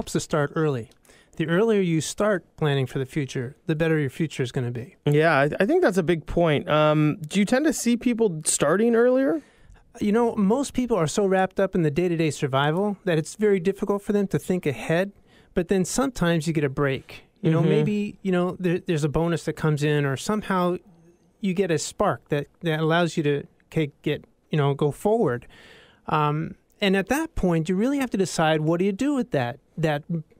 helps to start early. The earlier you start planning for the future, the better your future is going to be. Yeah, I think that's a big point. Do you tend to see people starting earlier? Most people are so wrapped up in the day-to-day survival that it's very difficult for them to think ahead. But then sometimes you get a break. Maybe, there's a bonus that comes in, or somehow you get a spark that allows you to go forward. And at that point, you really have to decide, what do you do with that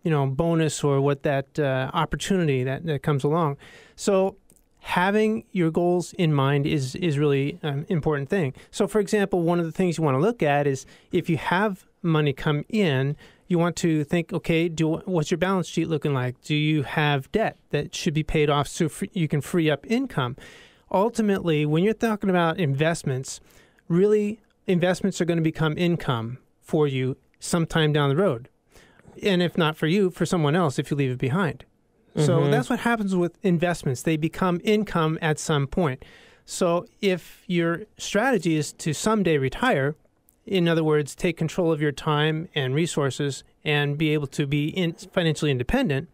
bonus, or what that opportunity that comes along. So having your goals in mind is really an important thing. So, for example, one of the things you want to look at is, if you have money come in, you want to think, okay, what's your balance sheet looking like? Do you have debt that should be paid off so you can free up income? Ultimately, when you're talking about investments, really, investments are going to become income for you sometime down the road. And if not for you, for someone else, if you leave it behind. So that's what happens with investments. They become income at some point. So if your strategy is to someday retire, in other words, take control of your time and resources and be able to be financially independent,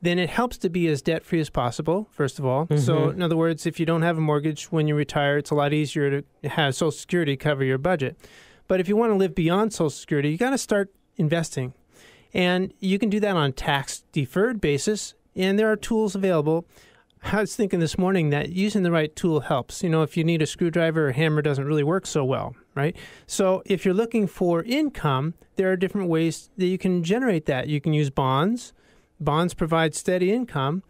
then it helps to be as debt-free as possible, first of all. So in other words, if you don't have a mortgage when you retire, it's a lot easier to have Social Security cover your budget. But if you want to live beyond Social Security, you got to start investing. And you can do that on a tax-deferred basis, and there are tools available. I was thinking this morning that using the right tool helps. If you need a screwdriver, a hammer doesn't really work so well, right? So if you're looking for income, there are different ways that you can generate that. You can use bonds. Bonds provide steady income.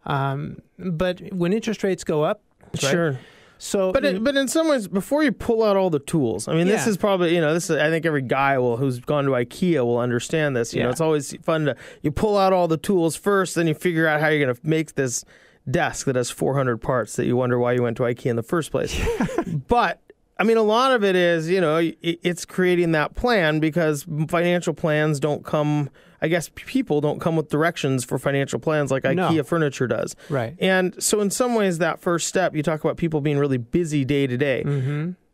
But when interest rates go up, sure. Right? So, but in some ways, before you pull out all the tools, this is probably, I think every guy who's gone to IKEA will understand this. It's always fun you pull out all the tools first, then you figure out how you're going to make this desk that has 400 parts that you wonder why you went to IKEA in the first place. But a lot of it is, it's creating that plan, because financial plans don't come, I guess people don't come with directions for financial plans like IKEA furniture does. Right. And so in some ways, that first step, you talk about people being really busy day to day.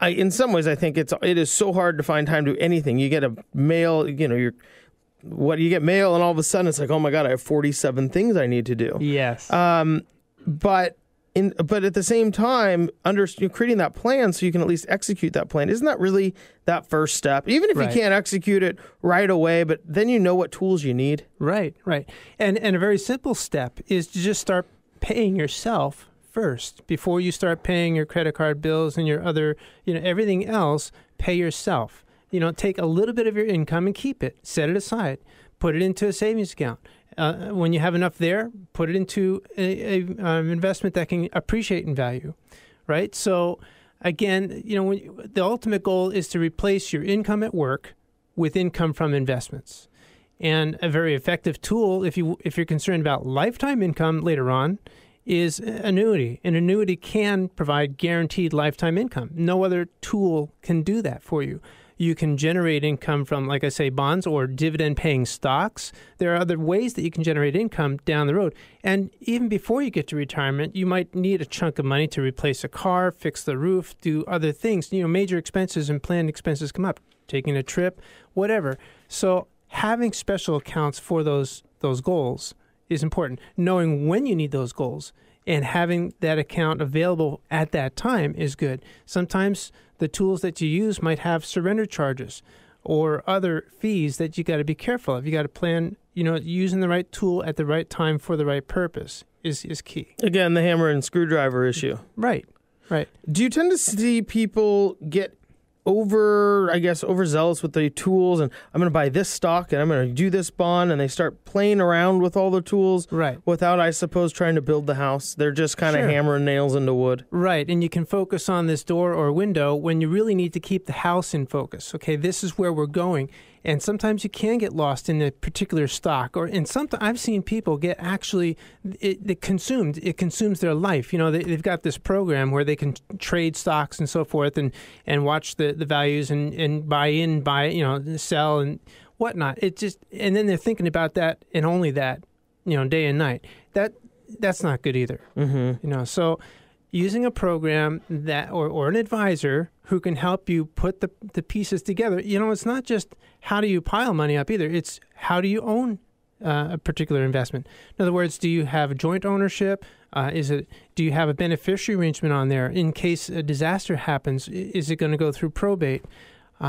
In some ways, I think it is so hard to find time to do anything. You get a mail, you get mail, and all of a sudden it's like, oh my God, I have 47 things I need to do. Yes. But at the same time, creating that plan so you can at least execute that plan, isn't that really that first step? Even if you can't execute it right away, but then you know what tools you need. Right. And a very simple step is to just start paying yourself first. Before you start paying your credit card bills and your other, everything else, pay yourself. Take a little bit of your income and keep it. Set it aside. Put it into a savings account. When you have enough there, put it into an investment that can appreciate in value, right? So, again, the ultimate goal is to replace your income at work with income from investments. And a very effective tool, if you're concerned about lifetime income later on, is annuity. An annuity can provide guaranteed lifetime income. No other tool can do that for you. You can generate income from, like I say, bonds or dividend-paying stocks. There are other ways that you can generate income down the road. And even before you get to retirement, you might need a chunk of money to replace a car, fix the roof, do other things. Major expenses and planned expenses come up, taking a trip, whatever. So having special accounts for those goals is important. Knowing when you need those goals and having that account available at that time is good. Sometimes the tools that you use might have surrender charges or other fees that you got to be careful of. You got to plan, using the right tool at the right time for the right purpose is key. Again, the hammer and screwdriver issue. Right. Do you tend to see people get overzealous with the tools, and I'm going to buy this stock and I'm going to do this bond, and they start playing around with all the tools without, I suppose, trying to build the house? They're just kind of hammering nails into wood. Right, and you can focus on this door or window when you really need to keep the house in focus. Okay, this is where we're going. And sometimes you can get lost in a particular stock, I've seen people get it consumes their life. They've got this program where they can trade stocks and so forth, and watch the values and buy, sell and whatnot. And then they're thinking about that and only that, day and night. That's not good either. So using a program that or an advisor who can help you put the pieces together. It's not just how do you pile money up either. It's how do you own a particular investment. In other words, do you have joint ownership? Do you have a beneficiary arrangement on there? In case a disaster happens, is it going to go through probate?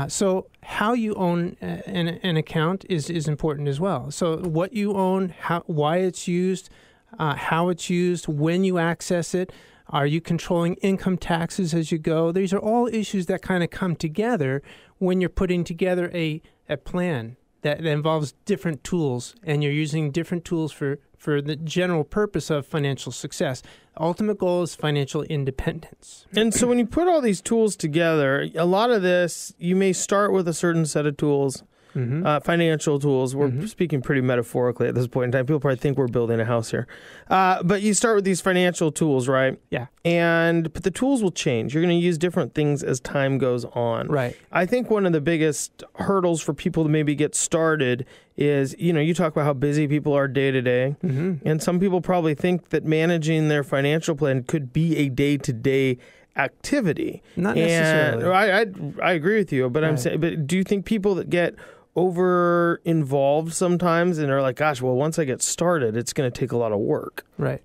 So how you own an account is important as well. So what you own, why it's used, how it's used, when you access it. Are you controlling income taxes as you go? These are all issues that kind of come together when you're putting together a plan that involves different tools, and you're using different tools for the general purpose of financial success. Ultimate goal is financial independence. And so when you put all these tools together, a lot of this, you may start with a certain set of tools. Financial tools. We're speaking pretty metaphorically at this point in time. People probably think we're building a house here. But you start with these financial tools, right? Yeah. But the tools will change. You're going to use different things as time goes on. Right. I think one of the biggest hurdles for people to maybe get started is, you talk about how busy people are day to day. And some people probably think that managing their financial plan could be a day-to-day activity. Not necessarily. And I agree with you, but I'm saying, but do you think people that get over involved sometimes and are like, gosh, well, once I get started, it's going to take a lot of work? Right.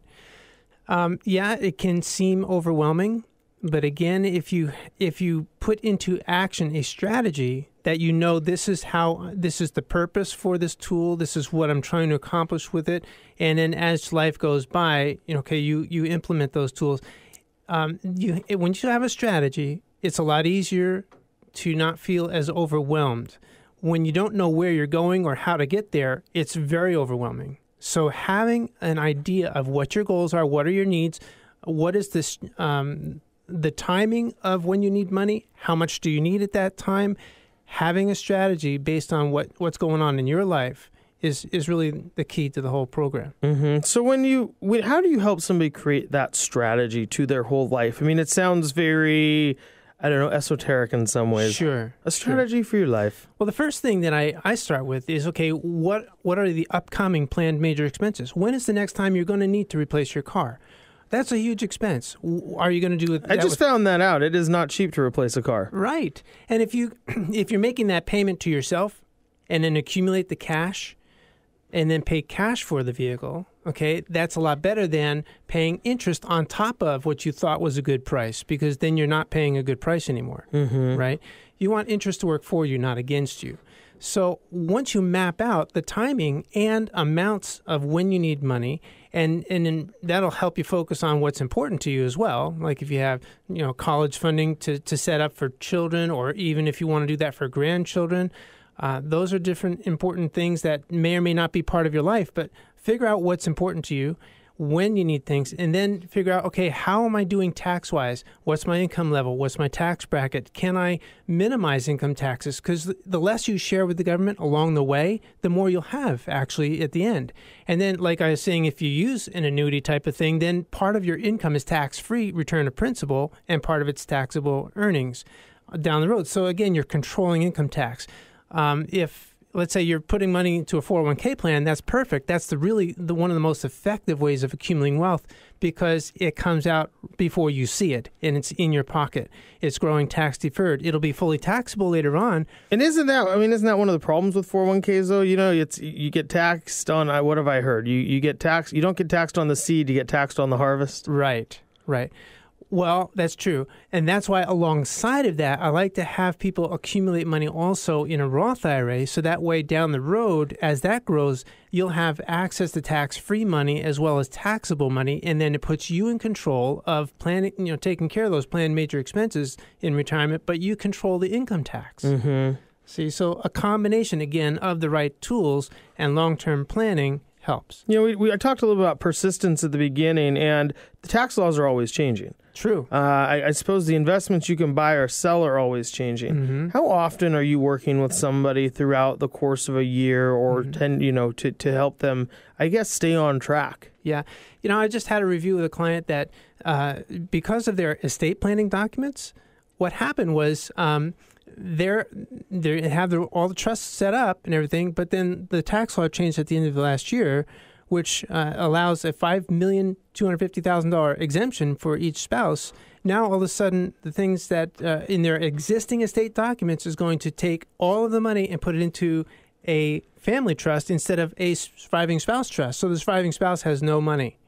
Yeah, it can seem overwhelming, but again, if you put into action a strategy that this is the purpose for this tool, this is what I'm trying to accomplish with it, and then as life goes by, you implement those tools. When you have a strategy, it's a lot easier to not feel as overwhelmed. When you don't know where you're going or how to get there, it's very overwhelming. So having an idea of what your goals are, what are your needs, what is this, the timing of when you need money, how much do you need at that time, having a strategy based on what's going on in your life is really the key to the whole program. So how do you help somebody create that strategy to their whole life? I mean, it sounds very, I don't know, esoteric in some ways. Sure. A strategy for your life. Well, the first thing that I start with is, okay, what are the upcoming planned major expenses? When is the next time you're going to need to replace your car? That's a huge expense. Are you going to do it? I just found that out. It is not cheap to replace a car. Right. And if you're making that payment to yourself and then accumulate the cash and then pay cash for the vehicle, okay, that's a lot better than paying interest on top of what you thought was a good price, because then you're not paying a good price anymore, right? You want interest to work for you, not against you. So once you map out the timing and amounts of when you need money, and then that'll help you focus on what's important to you as well. Like if you have, college funding to set up for children, or even if you want to do that for grandchildren, those are different important things that may or may not be part of your life, but figure out what's important to you, when you need things, and then figure out, okay, how am I doing tax-wise? What's my income level? What's my tax bracket? Can I minimize income taxes? Because the less you share with the government along the way, the more you'll have actually at the end. And then, like I was saying, if you use an annuity type of thing, then part of your income is tax-free return of principal, and part of it's taxable earnings down the road. So again, you're controlling income tax. If, let's say, you're putting money into a 401k plan, that's perfect. That's one of the most effective ways of accumulating wealth, because it comes out before you see it and it's in your pocket. It's growing tax deferred. It'll be fully taxable later on. And isn't that one of the problems with 401ks though? You get taxed on, what have I heard? You get taxed, you don't get taxed on the seed, you get taxed on the harvest. Right. Well, that's true. And that's why alongside of that, I like to have people accumulate money also in a Roth IRA. So that way down the road, as that grows, you'll have access to tax-free money as well as taxable money. And then it puts you in control of planning, taking care of those planned major expenses in retirement, but you control the income tax. See, so a combination, again, of the right tools and long-term planning helps. I talked a little about persistence at the beginning, and the tax laws are always changing. True. I suppose the investments you can buy or sell are always changing. How often are you working with somebody throughout the course of a year or 10, to help them, I guess, stay on track? Yeah. I just had a review with a client that because of their estate planning documents, what happened was they have all the trusts set up and everything, but then the tax law changed at the end of the last year, which allows a $5,250,000 exemption for each spouse. Now, all of a sudden, the things that in their existing estate documents is going to take all of the money and put it into a family trust instead of a surviving spouse trust. So the surviving spouse has no money.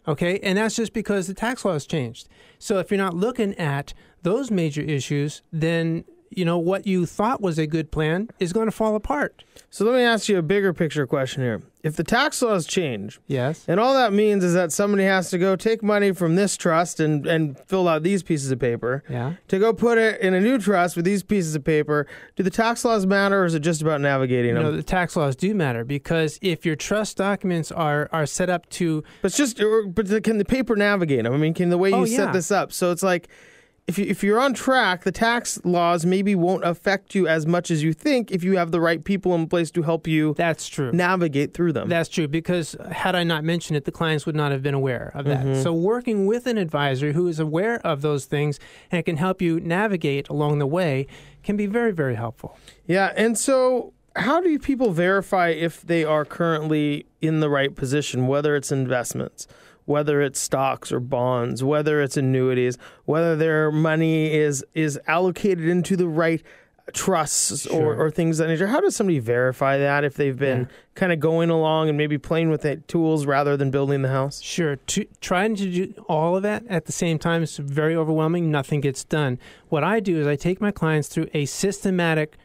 Okay, and that's just because the tax law has changed. So if you're not looking at those major issues, then what you thought was a good plan is going to fall apart. So let me ask you a bigger picture question here. If the tax laws change, yes, and all that means is that somebody has to go take money from this trust and fill out these pieces of paper, to go put it in a new trust with these pieces of paper, do the tax laws matter, or is it just about navigating them? No, the tax laws do matter, because if your trust documents are set up to... But can the paper navigate them? I mean, can the way you set this up? So it's like... If you're on track, the tax laws maybe won't affect you as much as you think if you have the right people in place to help you navigate through them. That's true, because had I not mentioned it, the clients would not have been aware of that. So working with an advisor who is aware of those things and can help you navigate along the way can be very, very helpful. Yeah, and so how do people verify if they are currently in the right position, whether it's investments, whether it's stocks or bonds, whether it's annuities, whether their money is allocated into the right trusts or things of that nature? How does somebody verify that if they've been kind of going along and maybe playing with the tools rather than building the house? Sure. Trying to do all of that at the same time is very overwhelming. Nothing gets done. What I do is I take my clients through a systematic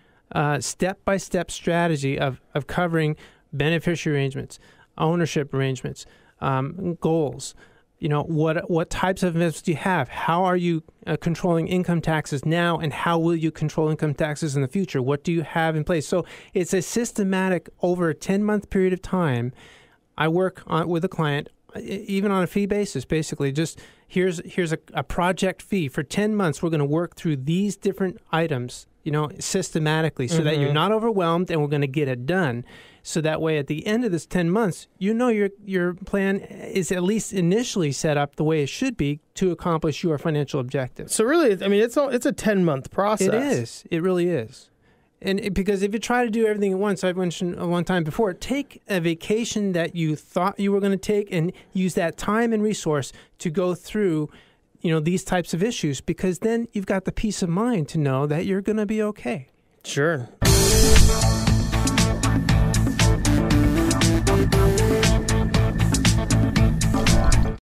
step-by-step strategy of covering beneficiary arrangements, ownership arrangements, goals. What types of investments do you have? How are you controlling income taxes now, and how will you control income taxes in the future? What do you have in place? So it's a systematic, over a 10-month period of time. I work with a client, even on a fee basis, basically. Just here's a project fee. For 10 months, we're going to work through these different items, systematically, so that you're not overwhelmed, and we're going to get it done. So that way, at the end of this 10 months, your plan is at least initially set up the way it should be to accomplish your financial objectives. So really, I mean, it's a 10-month process. It is. It really is. And because if you try to do everything at once, I've mentioned one time before, take a vacation that you thought you were going to take and use that time and resource to go through these types of issues, because then you've got the peace of mind to know that you're going to be okay. Sure.